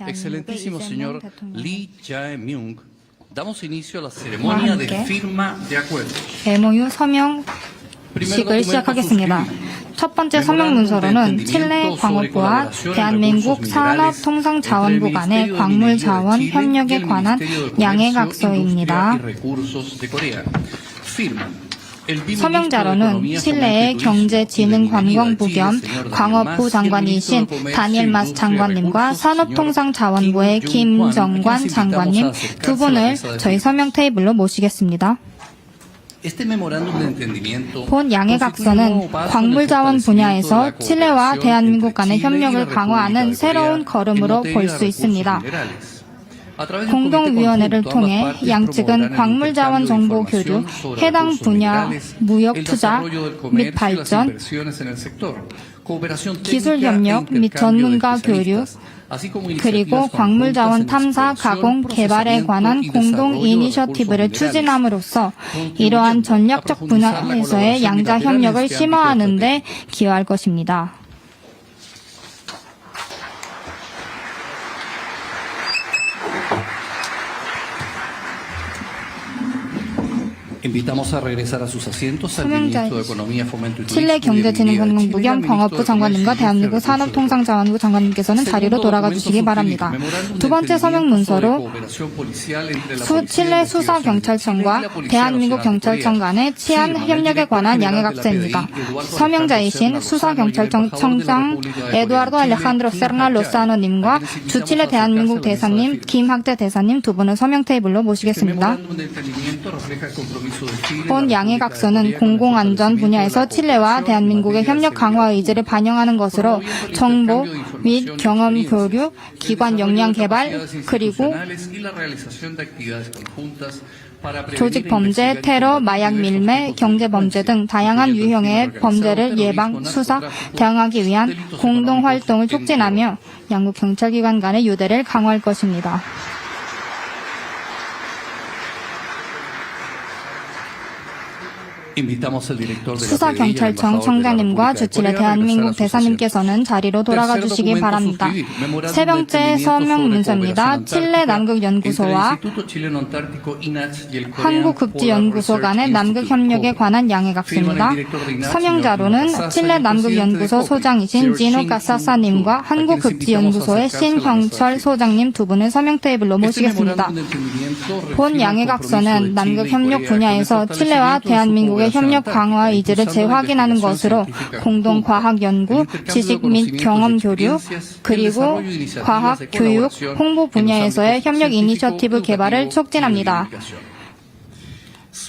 Excelentísimo señor Lee Jae-myung, damos inicio a la ceremonia de firma de acuerdos. MOU 서명식을 시작하겠습니다. 첫 번째 서명 문서로는 칠레 광업부와 대한민국 산업통상자원부 간의 광물자원 협력에 관한 양해각서입니다. 서명자로는 칠레의 경제진흥관광부 겸 광업부 장관이신 다니엘 마스 장관님과 산업통상자원부의 김정관 장관님 두 분을 저희 서명 테이블로 모시겠습니다. 본 양해각서는 광물자원 분야에서 칠레와 대한민국 간의 협력을 강화하는 새로운 걸음으로 볼 수 있습니다. 공동위원회를 통해 양측은 광물자원 정보 교류, 해당 분야 무역 투자 및 발전, 기술 협력 및 전문가 교류, 그리고 광물자원 탐사, 가공, 개발에 관한 공동 이니셔티브를 추진함으로써 이러한 전략적 분야에서의 양자 협력을 심화하는 데 기여할 것입니다. 서명자의 칠레 경제진흥관광부 겸 광업부 장관님과 대한민국 산업통상자원부 장관님께서는 자리로 돌아가 주시기 바랍니다. 두 번째 서명 문서로 칠레 수사경찰청과 대한민국 경찰청 간의 치안 협력에 관한 양해각서입니다. 서명자이신 수사경찰청장 에두아르도 알레칸드로 세르나 로사노님과 주칠레 대한민국 대사님 김학재 대사님 두 분을 서명 테이블로 모시겠습니다. 본 양해각서는 공공안전 분야에서 칠레와 대한민국의 협력 강화 의지를 반영하는 것으로 정보 및 경험 교류, 기관 역량 개발, 그리고 조직 범죄, 테러, 마약 밀매, 경제 범죄 등 다양한 유형의 범죄를 예방, 수사, 대응하기 위한 공동 활동을 촉진하며 양국 경찰기관 간의 유대를 강화할 것입니다. 수사경찰청 청장님과 주칠레 대한민국 대사님께서는 자리로 돌아가 주시기 바랍니다. 세 번째 서명 문서입니다. 칠레 남극연구소와 한국급지연구소 간의 남극협력에 관한 양해각서입니다. 서명자로는 칠레 남극연구소 소장이신 지노 카사사님과 한국급지연구소의 신형철 소장님 두 분을 서명 테이블로 모시겠습니다. 본 양해각서는 남극협력 분야에서 칠레와 대한민국의 협력 강화 의지를 재확인하는 것으로 공동 과학 연구, 지식 및 경험 교류, 그리고 과학, 교육, 홍보 분야에서의 협력 이니셔티브 개발을 촉진합니다.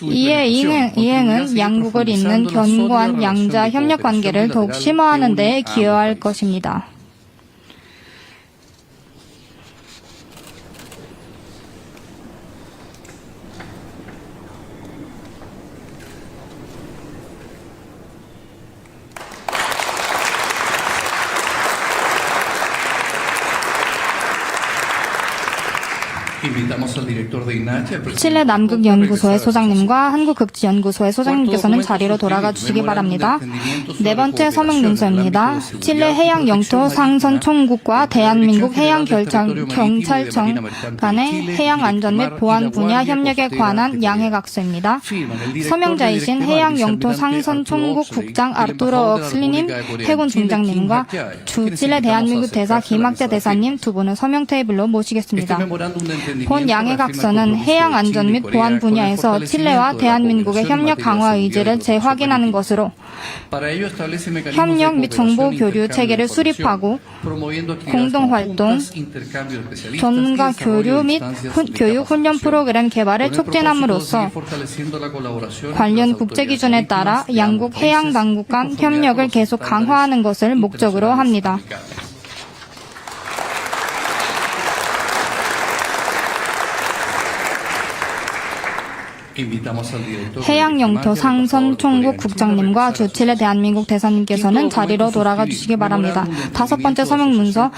이에 이행은 양국을 잇는 견고한 양자 협력 관계를 더욱 심화하는 데 기여할 것입니다. 칠레 남극연구소의 소장님과 한국급지연구소의 소장님께서는 자리로 돌아가 주시기 바랍니다. 네 번째 서명 문서입니다. 칠레 해양 영토 상선 총국과 대한민국 해양경찰청 간의 해양 안전 및 보안 분야 협력에 관한 양해각서입니다. 서명자이신 해양 영토 상선 총국 국장 아르투로 억슬리님, 해군 중장님과 주칠레 대한민국 대사 김학재 대사님 두 분을 서명 테이블로 모시겠습니다. 본 양해각서는 해양 안전 및 보안 분야에서 칠레와 대한민국의 협력 강화 의지를 재확인하는 것으로 협력 및 정보 교류 체계를 수립하고 공동활동, 전문가 교류 및 교육 훈련 프로그램 개발을 촉진함으로써 관련 국제기준에 따라 양국 해양당국 간 협력을 계속 강화하는 것을 목적으로 합니다. Invitamos al director 해양 de 영토 diplomacia, 상선 embajador de 총국 Corea en Chile, 국장님과 a 주 revisar 칠레 대한민국 대사님께서는 자리로 돌아가 주시기 바랍니다. 다섯 번째 서명 문서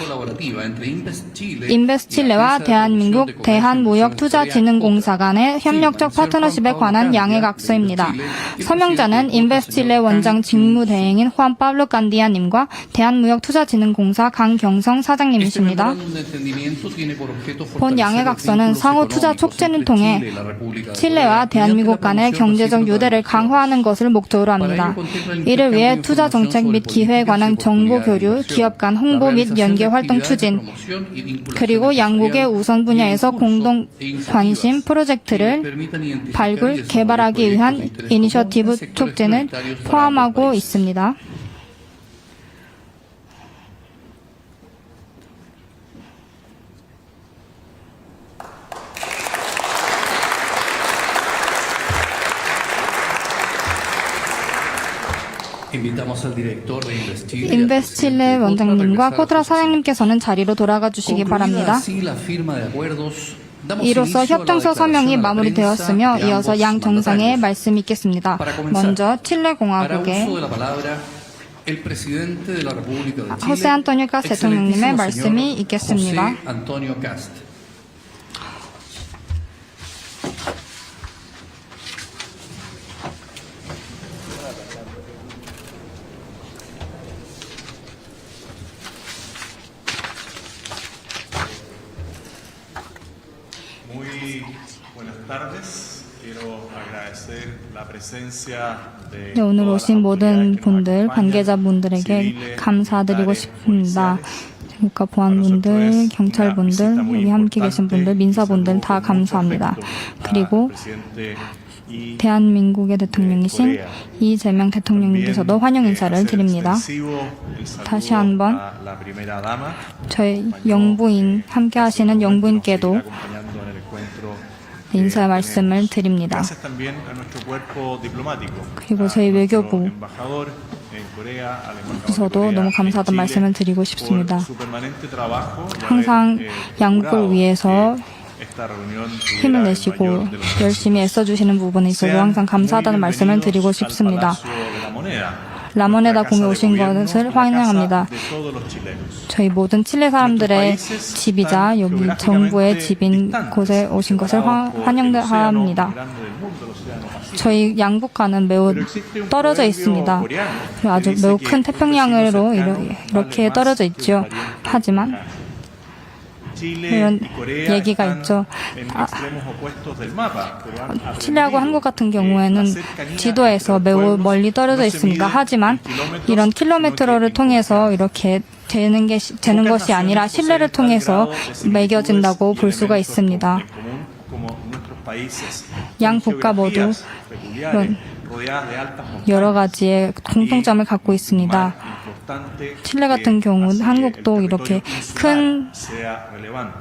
인베스트 칠레와 대한민국 대한무역투자진흥공사 간의 협력적 파트너십에 관한 양해각서입니다. 서명자는 인베스트 칠레 원장 직무대행인 후안 파블로 간디아님과 대한무역투자진흥공사 강경성 사장님이십니다. 본 양해각서는 상호 투자 촉진을 통해 칠레와 대한민국 간의 경제적 유대를 강화하는 것을 목적으로 합니다. 이를 위해 투자 정책 및 기회에 관한 정보 교류, 기업 간 홍보 및 연계 활동 추진, 그리고 양국의 우선 분야에서 공동 관심 프로젝트를 발굴, 개발하기 위한 이니셔티브 촉진을 포함하고 있습니다. 인베스트 칠레 원장님과 코트라 사장님께서는 자리로 돌아가 주시기 바랍니다. 이로써 협정서 서명이 마무리되었으며 이어서 양 정상의 말씀이 있겠습니다. 먼저 칠레 공화국의 호세 안토니오 카스 대통령님의 말씀이 있겠습니다. 네, 오늘 오신 모든 분들, 관계자분들에게 감사드리고 싶습니다. 국가보안분들, 경찰분들, 여기 함께 계신 분들, 민사분들 다 감사합니다. 그리고 대한민국의 대통령이신 이재명 대통령님께서도 환영 인사를 드립니다. 다시 한번 저희 영부인, 함께 하시는 영부인께도 인사 말씀을 드립니다. 그리고 저희 외교부에서도 너무 감사하다는 말씀을 드리고 싶습니다. 항상 양국을 위해서 힘을 내시고 열심히 애써주시는 부분에 있어서 항상 감사하다는 말씀을 드리고 싶습니다. 라모네다 공에 오신 것을 환영합니다. 저희 모든 칠레 사람들의 집이자 여기 정부의 집인 곳에 오신 것을 환영합니다. 저희 양국과는 매우 떨어져 있습니다. 아주 매우 큰 태평양으로 이렇게 떨어져 있죠. 하지만 이런 얘기가 있죠. 칠레하고 한국 같은 경우에는 지도에서 매우 멀리 떨어져 있습니다. 하지만 이런 킬로미터를 통해서 이렇게 되는 것이 아니라 신뢰를 통해서 매겨진다고 볼 수가 있습니다. 양 국가 모두 이런 여러 가지의 공통점을 갖고 있습니다. 칠레 같은 경우 한국도 이렇게 큰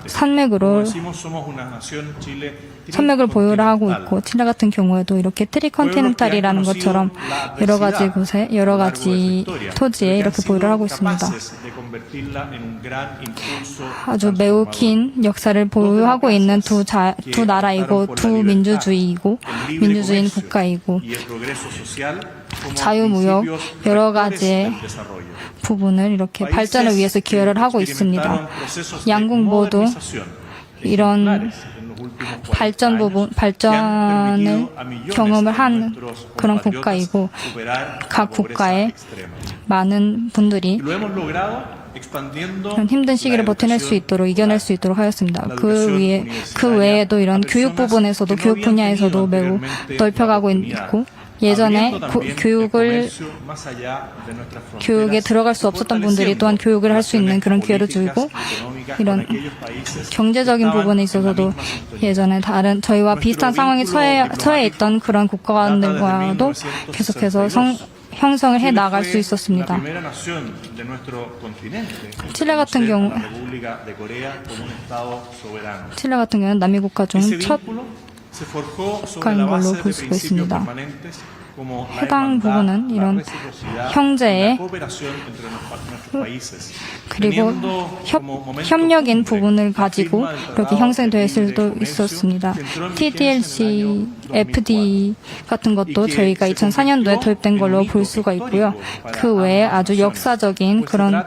산맥을 보유를 하고 있고 칠레 같은 경우에도 이렇게 트리컨티넨탈이라는 것처럼 여러 가지 곳에 여러 가지 토지에 이렇게 보유를 하고 있습니다. 아주 매우 긴 역사를 보유하고 있는 두 나라이고 두 민주주의인 국가이고 자유무역 여러 가지의 부분을 이렇게 발전을 위해서 기여를 하고 있습니다. 양국 모두 이런 발전을 경험을 한 그런 국가이고 각 국가의 많은 분들이 그런 힘든 시기를 버텨낼 수 있도록 이겨낼 수 있도록 하였습니다. 그 외에도 이런 교육 부분에서도 교육 분야에서도 매우 넓혀가고 있고 예전에 교육에 들어갈 수 없었던 분들이 또한 교육을 할 수 있는 그런 기회를 주고 이런 경제적인 부분에 있어서도 예전에 다른 저희와 비슷한 상황에 처해 있던 그런 국가들과도 계속해서 형성을 해 나갈 수 있었습니다. 칠레 같은 경우는 남미 국가 중 첫 국가인 걸로 볼 수가 있습니다. 해당 부분은 이런 형제의 그리고 협력인 부분을 가지고 이렇게 형성될 수도 있었습니다. TDLC, FD 같은 것도 저희가 2004년도에 도입된 걸로 볼 수가 있고요. 그 외에 아주 역사적인 그런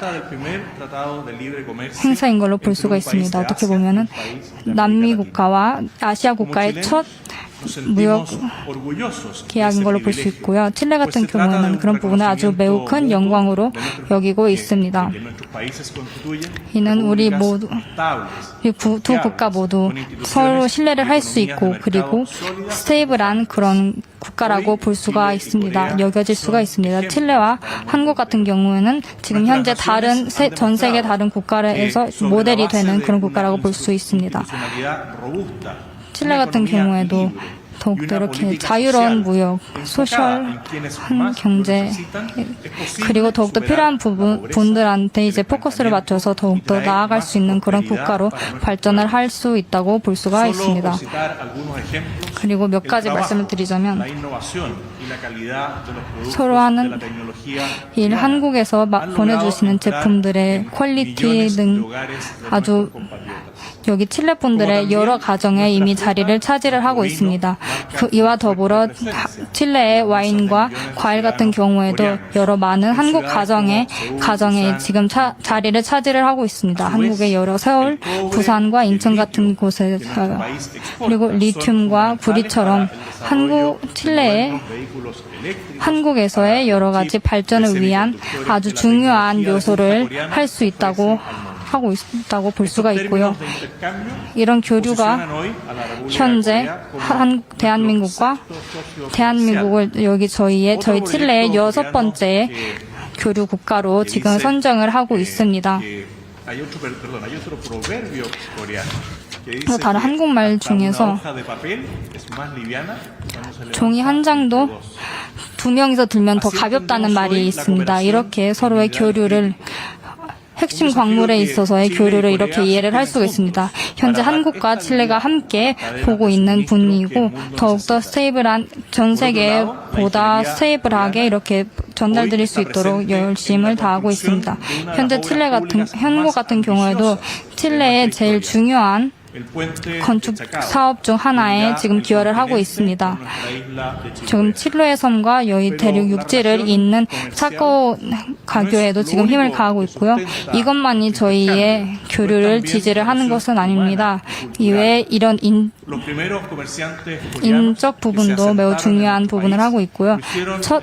행사인 걸로 볼 수가 있습니다. 어떻게 보면은 남미 국가와 아시아 국가의 첫 무역 계약인 걸로 볼 수 있고요. 칠레 같은 경우에는 그런 부분을 아주 매우 큰 영광으로 여기고 있습니다. 이는 우리 모두 두 국가 모두 서로 신뢰를 할 수 있고 그리고 스테이블한 그런 국가라고 볼 수가 있습니다. 여겨질 수가 있습니다. 칠레와 한국 같은 경우에는 지금 현재 전 세계 다른 국가에서 모델이 되는 그런 국가라고 볼 수 있습니다. 칠레 같은 경우에도 더욱더 이렇게 자유로운 무역, 소셜한 경제, 그리고 더욱더 필요한 분들한테 이제 포커스를 맞춰서 더욱더 나아갈 수 있는 그런 국가로 발전을 할 수 있다고 볼 수가 있습니다. 그리고 몇 가지 말씀을 드리자면 서로 하는 일, 한국에서 보내주시는 제품들의 퀄리티 등 아주 여기 칠레 분들의 여러 가정에 이미 자리를 차지를 하고 있습니다. 이와 더불어 칠레의 와인과 과일 같은 경우에도 여러 많은 한국 가정에 지금 자리를 차지를 하고 있습니다. 한국의 여러 서울, 부산과 인천 같은 곳에서 그리고 리튬과 구리처럼 칠레의 한국에서의 여러 가지 발전을 위한 아주 중요한 요소를 할 수 있다고 볼 수가 있고요. 이런 교류가 현재 대한민국을 여기 저희 칠레의 6번째 교류 국가로 지금 선정을 하고 있습니다. 다른 한국말 중에서 종이 한 장도 2명이서 들면 더 가볍다는 말이 있습니다. 이렇게 서로의 교류를 핵심 광물에 있어서의 교류를 이렇게 이해를 할 수가 있습니다. 현재 한국과 칠레가 함께 보고 있는 분이고 더욱더 스테이블한 전 세계보다 스테이블하게 이렇게 전달드릴 수 있도록 열심을 다하고 있습니다. 현재 한국 같은 경우에도 칠레의 제일 중요한 건축 사업 중 하나에 지금 기여를 하고 있습니다. 지금 칠레의 섬과 여기 대륙 육지를 잇는 차코 가교에도 지금 힘을 가하고 있고요. 이것만이 저희의 교류를 지지를 하는 것은 아닙니다. 이외에 이런 인적 부분도 매우 중요한 부분을 하고 있고요. 첫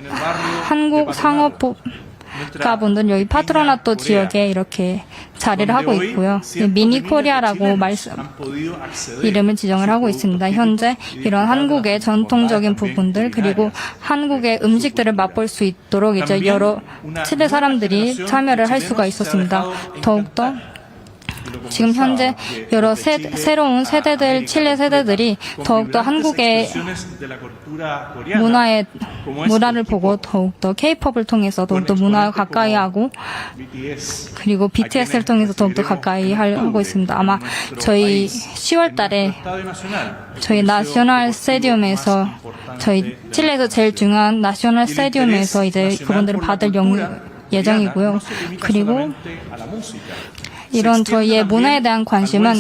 한국 상업가분들 여기 파트로나토 지역에 이렇게 자리를 하고 있고요. 미니 코리아라고 이름을 지정을 하고 있습니다. 현재 이런 한국의 전통적인 부분들 그리고 한국의 음식들을 맛볼 수 있도록 이제 여러 칠레 사람들이 참여를 할 수가 있었습니다. 더욱더 지금 현재 여러 새로운 세대들, 칠레 세대들이 더욱더 한국의 문화를 보고 더욱더 K-팝을 통해서 더욱더 문화와 가까이 하고 그리고 BTS를 통해서 더욱더 가까이 하고 있습니다. 아마 저희 10월 달에 저희 나셔널 스테디움에서 저희 칠레에서 제일 중요한 나셔널 스테디움에서 이제 그분들을 받을 예정이고요. 그리고 이런 저희의 문화에 대한 관심은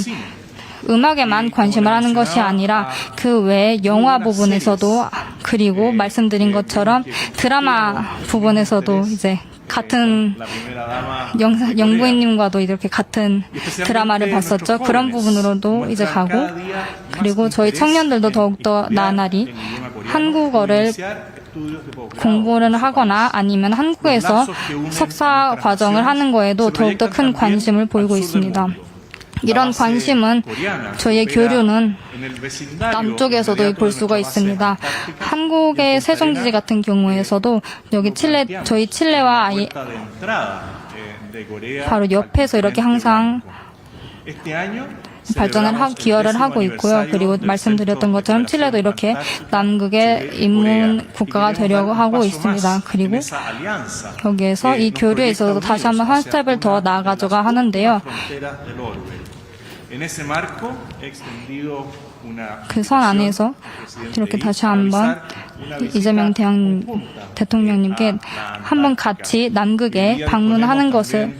음악에만 관심을 하는 것이 아니라 그 외에 영화 부분에서도 그리고 말씀드린 것처럼 드라마 부분에서도 이제 같은 영부인님과도 이렇게 같은 드라마를 봤었죠. 그런 부분으로도 이제 가고 그리고 저희 청년들도 더욱더 나날이 한국어를 공부를 하거나 아니면 한국에서 석사 과정을 하는 거에도 더욱더 큰 관심을 보이고 있습니다. 이런 관심은 저희의 교류는 남쪽에서도 볼 수가 있습니다. 한국의 세종지지 같은 경우에서도 여기 저희 칠레와 바로 옆에서 이렇게 항상 기여를 하고 있고요. 그리고 말씀드렸던 것처럼 칠레도 이렇게 남극의 인문 국가가 되려고 하고 있습니다. 그리고 여기에서 이 교류에 있어서 다시 한번 한 스텝을 더 나아가줘가 하는데요. 그 선 안에서 이렇게 다시 한번 이재명 대통령님께 한번 같이 남극에 방문하는 것을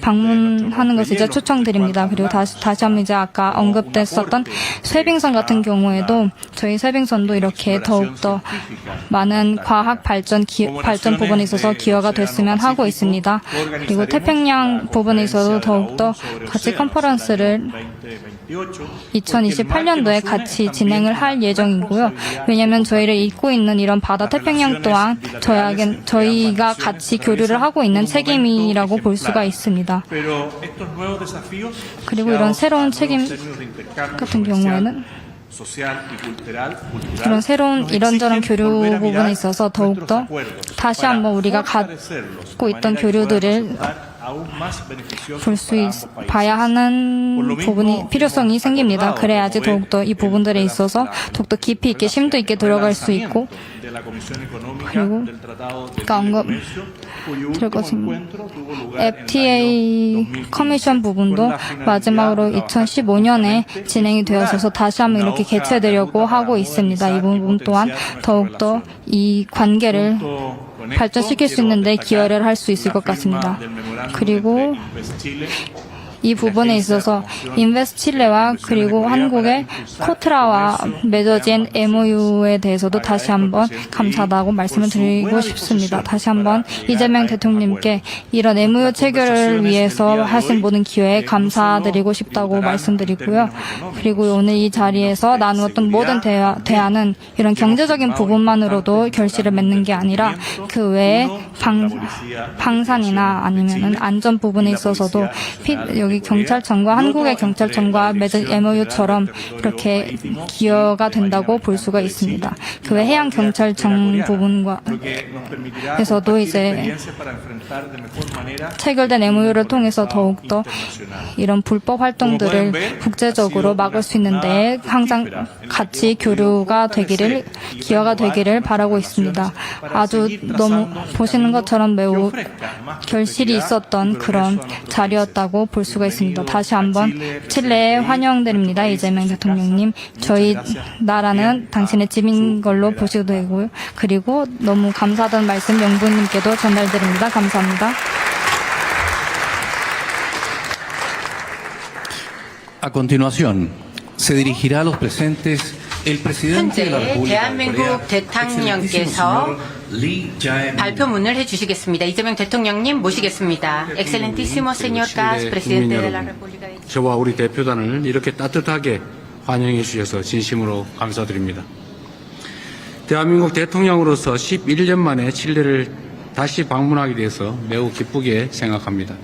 이제 초청드립니다. 그리고 다시 한번 이제 아까 언급됐었던 쇠빙선 같은 경우에도 저희 쇠빙선도 이렇게 더욱더 많은 과학 발전 부분에 있어서 기여가 됐으면 하고 있습니다. 그리고 태평양 부분에 있어서 더욱더 같이 컨퍼런스를 2028년도에 같이 진행을 할 예정이고요. 왜냐하면 저희를 잇고 있는 이런 바다 태평양 또한 저희가 같이 교류를 하고 있는 책임이라고 볼 수가 있습니다. 그리고 이런 새로운 책임 같은 경우에는 그런 새로운 이런저런 교류 부분에 있어서 더욱더 다시 한번 우리가 갖고 있던 교류들을 봐야 하는 필요성이 생깁니다. 그래야지 더욱더 이 부분들에 있어서 더욱더 깊이 있게 심도 있게 들어갈 수 있고 그리고 FTA 커미션 부분도 마지막으로 2015년에 진행이 되어서 다시 한번 이렇게 개최되려고 하고 있습니다. 이 부분 또한 더욱더 이 관계를 발전시킬 수 있는데 기여를 할 수 있을 것 같습니다. 그리고 이 부분에 있어서 인베스트 칠레와 그리고 한국의 코트라와 맺어진 MOU에 대해서도 다시 한번 감사하다고 말씀을 드리고 싶습니다. 다시 한번 이재명 대통령님께 이런 MOU 체결을 위해서 하신 모든 기여에 감사드리고 싶다고 말씀드리고요. 그리고 오늘 이 자리에서 나누었던 모든 대화는 이런 경제적인 부분만으로도 결실을 맺는 게 아니라 그 외에 방산이나 아니면은 안전 부분에 있어서도 여기 경찰청과 한국의 경찰청과 맺은 MOU처럼 이렇게 기여가 된다고 볼 수가 있습니다. 그 외 해양 경찰청 부분에서도 이제 체결된 MOU를 통해서 더욱더 이런 불법 활동들을 국제적으로 막을 수 있는데 항상 같이 교류가 되기를 기여가 되기를 바라고 있습니다. 아주 너무 보시는 것처럼 매우 결실이 있었던 그런 자리였다고 볼 수가 있습니다. 다시 한번 칠레에 환영드립니다. 이재명 대통령님. 저희 나라는 당신의 집인 걸로 보시도 되고요. 그리고 너무 감사하다는 말씀 영부님께도 전달드립니다. 감사합니다. A continuación, se dirigirá a los presentes el presidente de la 현재 República de 대한민국 Corea, 대통령께서 Lee Jae-myung. 발표문을 해주시겠습니다. 이재명 대통령님 모시겠습니다. Excelentísimo señor Kass, presidente de la República de Chile. 저와 우리 대표단을 이렇게 따뜻하게 환영해 주셔서 진심으로 감사드립니다. 대한민국 대통령으로서 11년 만에 칠레를 다시 방문하게 돼서 매우 기쁘게 생각합니다.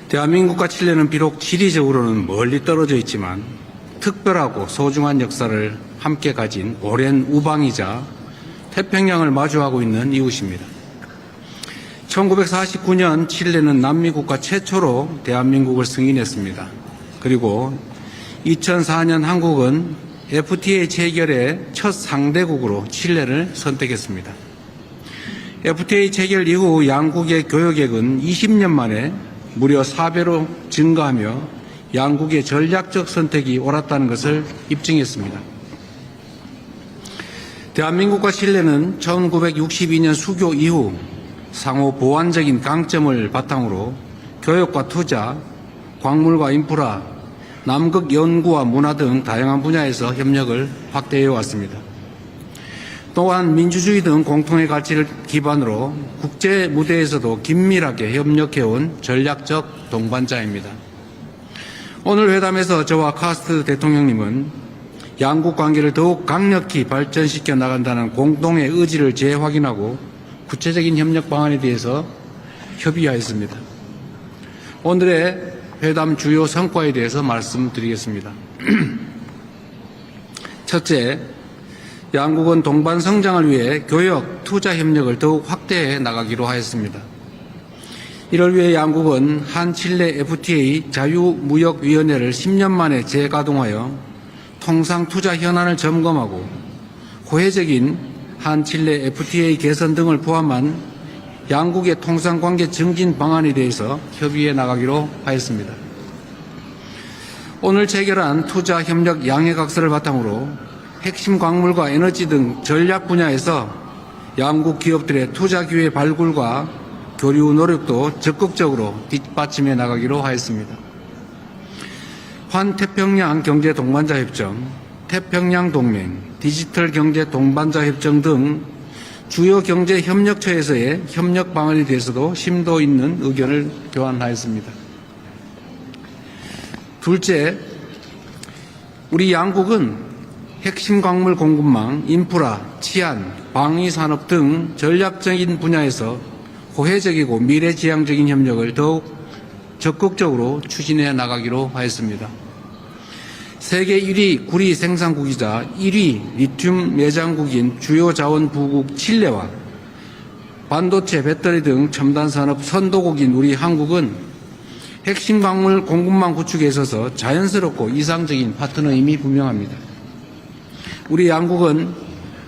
대한민국과 칠레는 비록 지리적으로는 멀리 떨어져 있지만 특별하고 소중한 역사를 함께 가진 오랜 우방이자 태평양을 마주하고 있는 이웃입니다. 1949년 칠레는 남미 국가 최초로 대한민국을 승인했습니다. 그리고 2004년 한국은 FTA 체결의 첫 상대국으로 칠레를 선택했습니다. FTA 체결 이후 양국의 교역액은 20년 만에 무려 4배로 증가하며 양국의 전략적 선택이 옳았다는 것을 입증했습니다. 대한민국과 칠레는 1962년 수교 이후 상호 보완적인 강점을 바탕으로 교역과 투자, 광물과 인프라, 남극 연구와 문화 등 다양한 분야에서 협력을 확대해 왔습니다. 또한 민주주의 등 공통의 가치를 기반으로 국제 무대에서도 긴밀하게 협력해온 전략적 동반자입니다. 오늘 회담에서 저와 카스트 대통령님은 양국 관계를 더욱 강력히 발전시켜 나간다는 공동의 의지를 재확인하고 구체적인 협력 방안에 대해서 협의하였습니다. 오늘의 회담 주요 성과에 대해서 말씀드리겠습니다. 첫째, 양국은 동반 성장을 위해 교역, 투자 협력을 더욱 확대해 나가기로 하였습니다. 이를 위해 양국은 한칠레 FTA 자유무역위원회를 10년 만에 재가동하여 통상투자 현안을 점검하고 호혜적인 한칠레 FTA 개선 등을 포함한 양국의 통상관계 증진 방안에 대해서 협의해 나가기로 하였습니다. 오늘 체결한 투자 협력 양해각서를 바탕으로 핵심 광물과 에너지 등 전략 분야에서 양국 기업들의 투자 기회 발굴과 교류 노력도 적극적으로 뒷받침해 나가기로 하였습니다. 환태평양 경제 동반자 협정, 태평양 동맹, 디지털 경제 동반자 협정 등 주요 경제 협력처에서의 협력 방안에 대해서도 심도 있는 의견을 교환하였습니다. 둘째, 우리 양국은 핵심 광물 공급망, 인프라, 치안, 방위 산업 등 전략적인 분야에서 호혜적이고 미래지향적인 협력을 더욱 적극적으로 추진해 나가기로 하였습니다. 세계 1위 구리 생산국이자 1위 리튬 매장국인 주요 자원 부국 칠레와 반도체, 배터리 등 첨단 산업 선도국인 우리 한국은 핵심 광물 공급망 구축에 있어서 자연스럽고 이상적인 파트너임이 분명합니다. 우리 양국은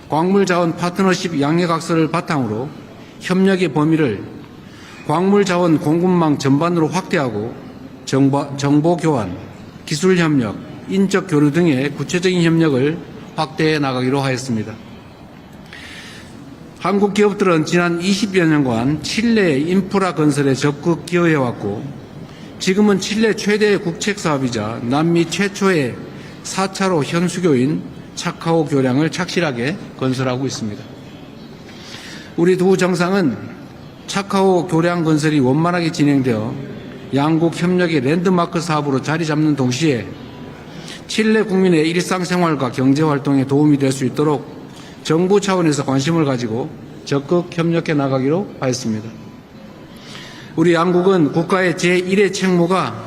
광물자원 파트너십 양해각서를 바탕으로 협력의 범위를 광물자원 공급망 전반으로 확대하고 정보 교환, 기술 협력, 인적 교류 등의 구체적인 협력을 확대해 나가기로 하였습니다. 한국 기업들은 지난 20여 년간 칠레의 인프라 건설에 적극 기여해왔고 지금은 칠레 최대의 국책사업이자 남미 최초의 4차로 현수교인 차카오 교량을 착실하게 건설하고 있습니다. 우리 두 정상은 차카오 교량 건설이 원만하게 진행되어 양국 협력의 랜드마크 사업으로 자리 잡는 동시에 칠레 국민의 일상생활과 경제활동에 도움이 될 수 있도록 정부 차원에서 관심을 가지고 적극 협력해 나가기로 하였습니다. 우리 양국은 국가의 제1의 책무가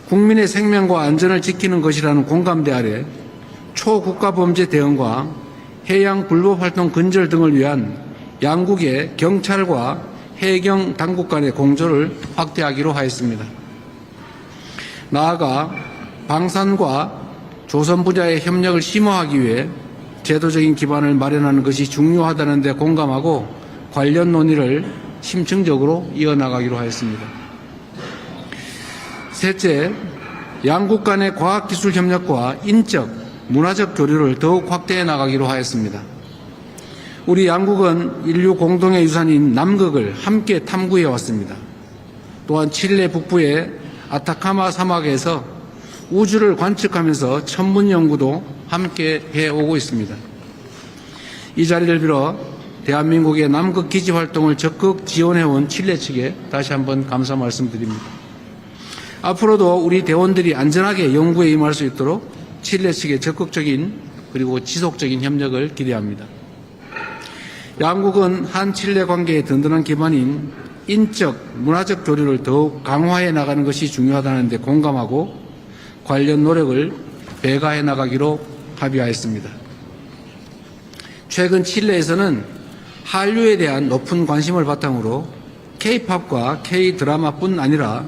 국민의 생명과 안전을 지키는 것이라는 공감대 아래 초국가범죄 대응과 해양 불법활동 근절 등을 위한 양국의 경찰과 해경 당국 간의 공조를 확대하기로 하였습니다. 나아가 방산과 조선 분야의 협력을 심화하기 위해 제도적인 기반을 마련하는 것이 중요하다는 데 공감하고 관련 논의를 심층적으로 이어나가기로 하였습니다. 셋째, 양국 간의 과학기술 협력과 인적, 문화적 교류를 더욱 확대해 나가기로 하였습니다. 우리 양국은 인류 공동의 유산인 남극을 함께 탐구해 왔습니다. 또한 칠레 북부의 아타카마 사막에서 우주를 관측하면서 천문 연구도 함께 해오고 있습니다. 이 자리를 빌어 대한민국의 남극 기지 활동을 적극 지원해온 칠레 측에 다시 한번 감사 말씀드립니다. 앞으로도 우리 대원들이 안전하게 연구에 임할 수 있도록 칠레 측의 적극적인 그리고 지속적인 협력을 기대합니다. 양국은 한-칠레 관계의 든든한 기반인 인적, 문화적 교류를 더욱 강화해 나가는 것이 중요하다는 데 공감하고 관련 노력을 배가해 나가기로 합의하였습니다. 최근 칠레에서는 한류에 대한 높은 관심을 바탕으로 K-팝과 K-드라마뿐 아니라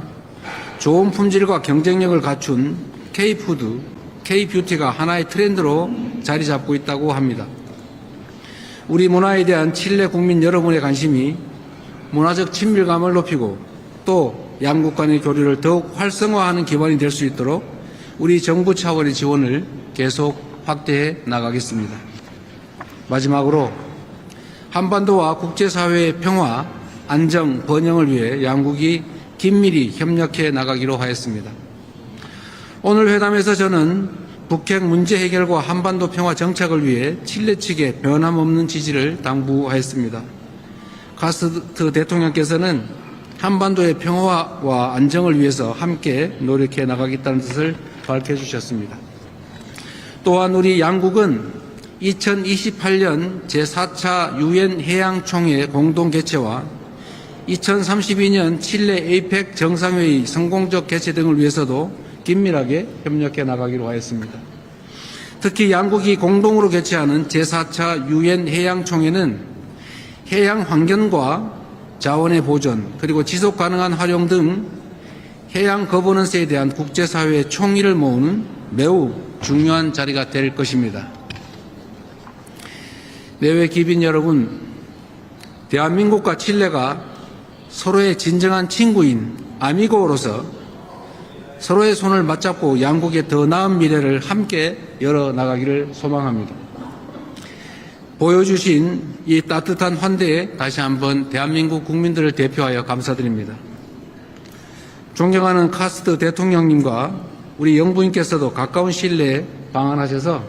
좋은 품질과 경쟁력을 갖춘 K-푸드, K-뷰티가 하나의 트렌드로 자리 잡고 있다고 합니다. 우리 문화에 대한 칠레 국민 여러분의 관심이 문화적 친밀감을 높이고 또 양국 간의 교류를 더욱 활성화하는 기반이 될 수 있도록 우리 정부 차원의 지원을 계속 확대해 나가겠습니다. 마지막으로 한반도와 국제사회의 평화, 안정, 번영을 위해 양국이 긴밀히 협력해 나가기로 하였습니다. 오늘 회담에서 저는 북핵 문제 해결과 한반도 평화 정착을 위해 칠레 측에 변함없는 지지를 당부하였습니다. 카스트 대통령께서는 한반도의 평화와 안정을 위해서 함께 노력해 나가겠다는 뜻을 밝혀주셨습니다. 또한 우리 양국은 2028년 제4차 유엔 해양총회 공동 개최와 2032년 칠레 에이펙 정상회의 성공적 개최 등을 위해서도 긴밀하게 협력해 나가기로 하였습니다. 특히 양국이 공동으로 개최하는 제4차 유엔 해양총회는 해양 환경과 자원의 보존 그리고 지속 가능한 활용 등 해양 거버넌스에 대한 국제사회의 총의를 모으는 매우 중요한 자리가 될 것입니다. 내외 기빈 여러분, 대한민국과 칠레가 서로의 진정한 친구인 아미고로서 서로의 손을 맞잡고 양국의 더 나은 미래를 함께 열어나가기를 소망합니다. 보여주신 이 따뜻한 환대에 다시 한번 대한민국 국민들을 대표하여 감사드립니다. 존경하는 카스트 대통령님과 우리 영부인께서도 가까운 시일 내에 방한하셔서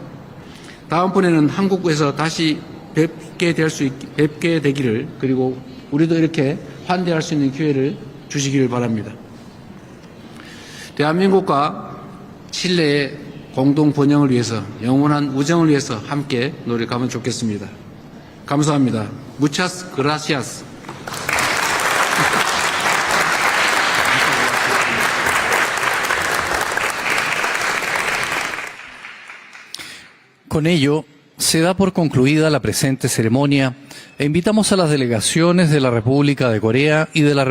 다음번에는 한국에서 다시 뵙게 되기를, 그리고 우리도 이렇게 환대할 수 있는 기회를 주시기를 바랍니다. 대한민국과 칠레의 공동 번영을 위해서, 영원한 우정을 위해서 함께 노력하면 좋겠습니다. 감사합니다. Muchas gracias. Con ello, se da por concluida la presente ceremonia e invitamos a las delegaciones de la República de Corea y de la